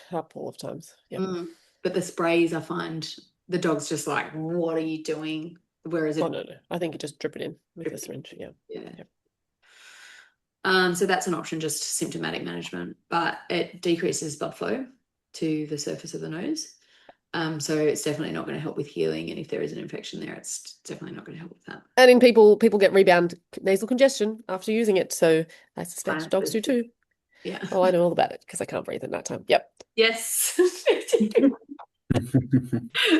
couple of times. Yeah. But the sprays, I find the dog's just like, what are you doing? Whereas no. I think you just drip it in with the syringe. Yeah. So that's an option, just symptomatic management, but it decreases blood flow to the surface of the nose. So it's definitely not going to help with healing. And if there is an infection there, it's definitely not going to help with that. And in people get rebound nasal congestion after using it. So I suspect Fine, dogs do too. Yeah. Oh, I know all about it because I can't breathe at night time. Yep. Yes.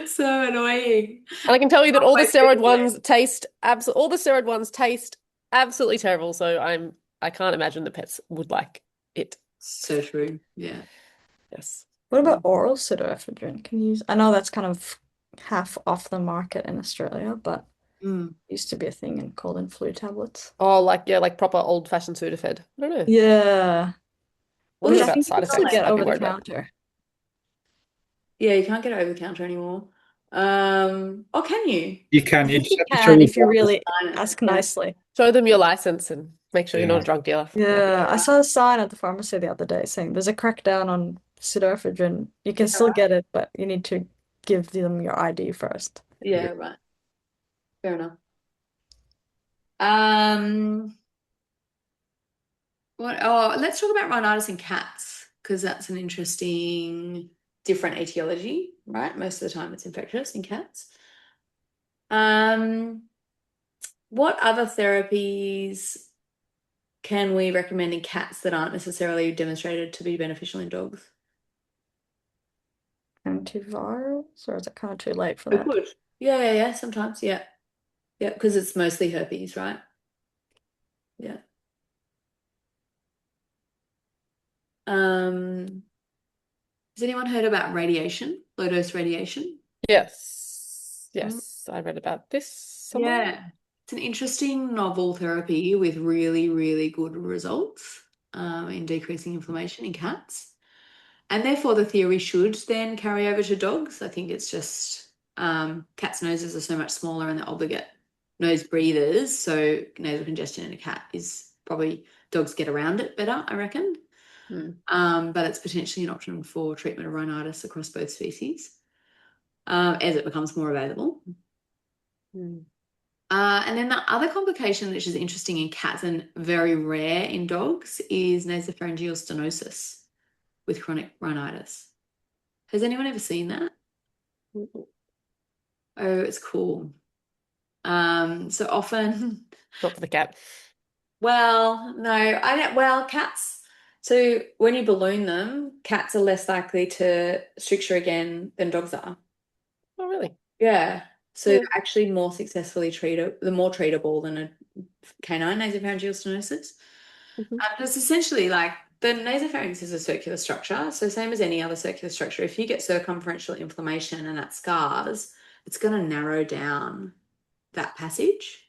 So annoying. And I can tell you that all the Halfway through steroid the ones taste absolutely terrible. So I can't imagine the pets would like it. So true. Yeah. Yes. What about oral pseudoephedrine? Can you use? I know that's kind of half off the market in Australia, but Mm. used to be a thing in cold and flu tablets. Oh, like proper old-fashioned Sudafed. I don't know. Yeah. I At don't know least I about think you side can still effects. get I'd be over the worried about. counter. Yeah, you can't get it over the counter anymore. Or can you? You can. I You think just you have to show can your if you doctor. really Sign it. ask Yeah. nicely. Show them your license and make sure you're not Yeah. a drug dealer. Yeah, I saw a sign at the pharmacy the other day saying there's a crackdown on pseudoephedrine. You can still get it, but you need to give them your ID first. Yeah, right. Fair enough. Um, let's talk about rhinitis in cats because that's an interesting different etiology, right? Most of the time it's infectious in cats. What other therapies can we recommend in cats that aren't necessarily demonstrated to be beneficial in dogs? Antivirals, or is it kind of too late for Oh, that? good. Yeah, sometimes, yeah. Yeah, because it's mostly herpes, right? Yeah. Has anyone heard about radiation, low dose radiation? Yes. Mm. Yes. I read about this somewhere. Yeah. It's an interesting novel therapy with really, really good results in decreasing inflammation in cats. And therefore, the theory should then carry over to dogs. I think it's just cats' noses are so much smaller and they're obligate nose breathers. So nasal congestion in a cat is probably dogs get around it better, I reckon. But it's potentially an option for treatment of rhinitis across both species as it becomes more available. And then the other complication, which is interesting in cats and very rare in dogs, is nasopharyngeal stenosis with chronic rhinitis. Has anyone ever seen that? Oh, it's cool. So often, Not for the cat. well, no, I don't, well, cats. So when you balloon them, cats are less likely to stricture again than dogs are. Oh, really? Yeah. So Yeah. they're actually more successfully treatable, they're more treatable than a canine nasopharyngeal stenosis. It's essentially like the nasopharynx is a circular structure. So same as any other circular structure, if you get circumferential inflammation and that scars, it's going to narrow down that passage.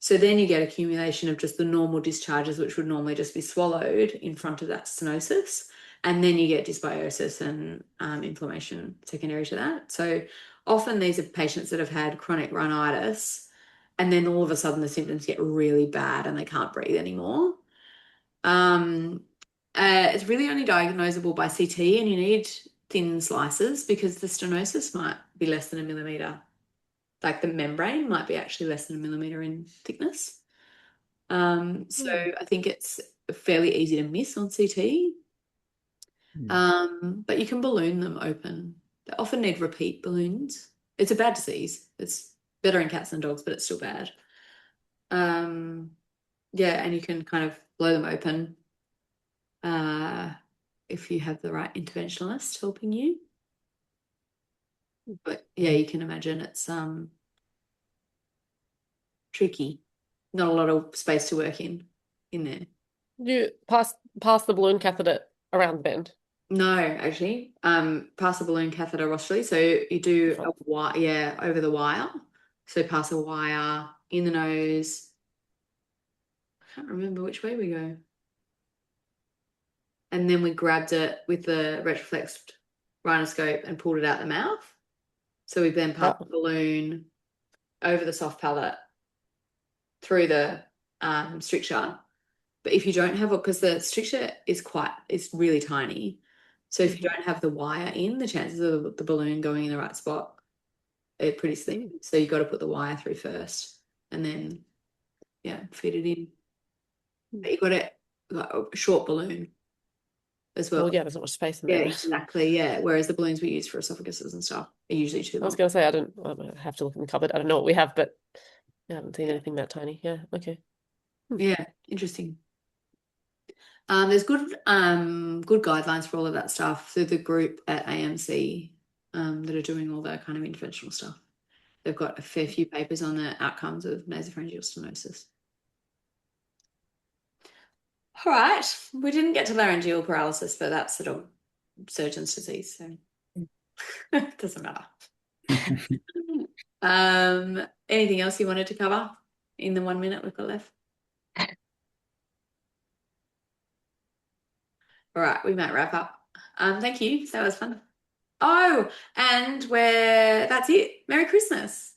So then you get accumulation of just the normal discharges, which would normally just be swallowed in front of that stenosis. And then you get dysbiosis and inflammation secondary to that. So often these are patients that have had chronic rhinitis, and then all of a sudden the symptoms get really bad and they can't breathe anymore. It's really only diagnosable by CT, and you need thin slices because the stenosis might be less than a millimeter. Like the membrane might be actually less than a millimeter in thickness. So I think it's fairly easy to miss on CT. But you can balloon them open. They often need repeat balloons. It's a bad disease. It's better in cats than dogs, but it's still bad. Yeah, and you can kind of blow them open if you have the right interventionalist helping you. But yeah, you can imagine it's tricky. Not a lot of space to work in there. You pass the balloon catheter around the bend. No, actually, pass a balloon catheter rostrally. So you do a wire, over the wire. So pass a wire in the nose. I can't remember which way we go. And then we grabbed it with the retroflexed rhinoscope and pulled it out the mouth. So we then passed the balloon over the soft palate through the stricture. But if you don't have it, because the stricture is really tiny. So if you don't have the wire in, the chances of the balloon going in the right spot are pretty slim. So you've got to put the wire through first and then, yeah, feed it in. But you've got a short balloon as Well, well. yeah, there's not much space in Yeah, there, right? exactly. Yeah. Whereas the balloons we use for esophaguses and stuff are usually too I was long. gonna say I might have to look in the cupboard. I don't know what we have, but I haven't seen anything that tiny. Yeah, okay. Yeah, interesting. There's good guidelines for all of that stuff through the group at AMC that are doing all that kind of interventional stuff. They've got a fair few papers on the outcomes of nasopharyngeal stenosis. All right, we didn't get to laryngeal paralysis, but that's sort of surgeon's disease, so it doesn't matter. Anything else you wanted to cover in the 1 minute we've got left? All right, we might wrap up. Thank you. That was fun. Oh, and that's it. Merry Christmas.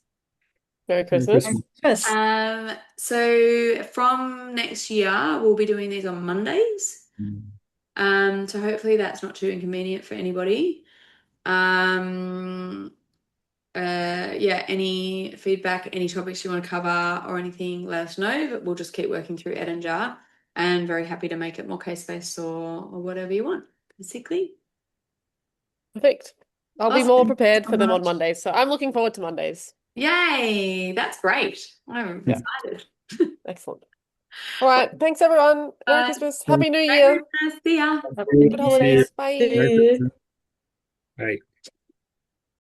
Merry Merry Christmas. Christmas. Yes. So from next year, we'll be doing these on Mondays. So hopefully that's not too inconvenient for anybody. Yeah, any feedback, any topics you want to cover or anything, let us know, but we'll just keep working through Ed and Jar and very happy to make it more case-based or whatever you want, basically. Perfect. I'll be Awesome. more prepared for so them on much. Mondays, so I'm looking forward to Mondays. Yay, that's great. I'm Yeah. excited. Excellent. All right. Thanks, everyone. Merry Bye. Christmas. Happy New Merry Year. Christmas. See ya. Happy Good New Year. holidays. Bye. Merry Christmas. Bye.